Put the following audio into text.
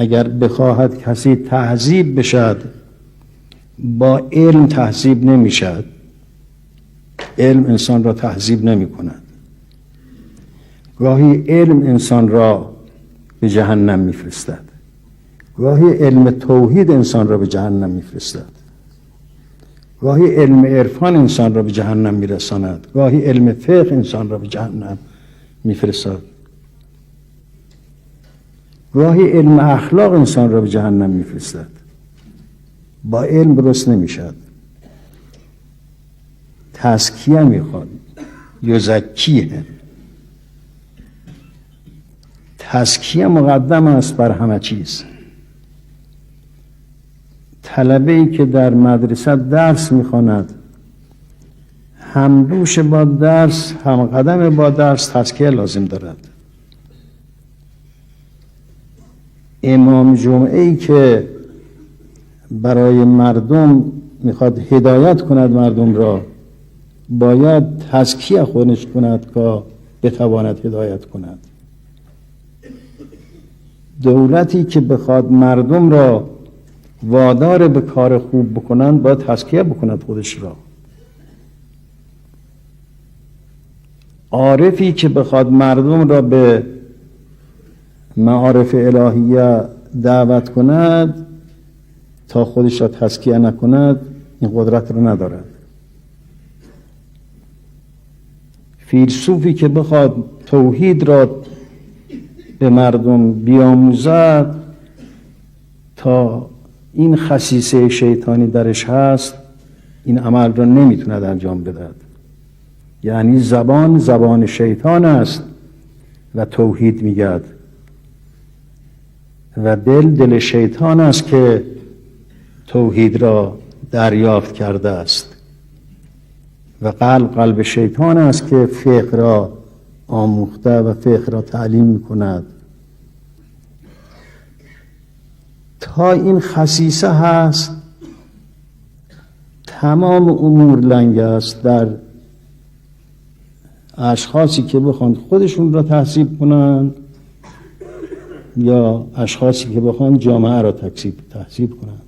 اگر بخواهد کسی تهذیب بشد با علم تهذیب نمیشد. علم انسان را تهذیب نمی کند. گاهی علم انسان را به جهنم میفرستد، گاهی علم توحید انسان را به جهنم میفرستد، گاهی علم عرفان انسان را به جهنم میرساند، گاهی علم فقه انسان را به جهنم میفرستد، گاهی علم اخلاق انسان را به جهنم میفرستد. با علم درست نمیشد. تزکیه میخواد، یزکیه. تزکیه مقدم است بر همه چیز. طلبه‌ای که در مدرسه درس میخواند، همدوش با درس، هم قدم با درس تزکیه لازم دارد. امام جمعه‌ای که برای مردم میخواد هدایت کند مردم را، باید تزکیه خودش کند که بتواند هدایت کند. دولتی که بخواد مردم را وادار به کار خوب بکنند، باید تزکیه بکند خودش را. عارفی که بخواد مردم را به معارف الهیه دعوت کند، تا خودش را تزکیه نکند این قدرت را ندارد. فیلسوفی که بخواد توحید را به مردم بیاموزد، تا این خصیصه شیطانی درش هست این عمل را نمیتوند انجام بدهد. یعنی زبان شیطان است و توحید میگد، و دل شیطان است که توحید را دریافت کرده است، و قلب شیطان است که فقه را آموخته و فقه را تعلیم میکند. تا این خصیصه هست تمام امور لنگ است در اشخاصی که بخوان خودشون را تهذیب کنند یا اشخاصی که بخوان جامعه را تهذیب کنند.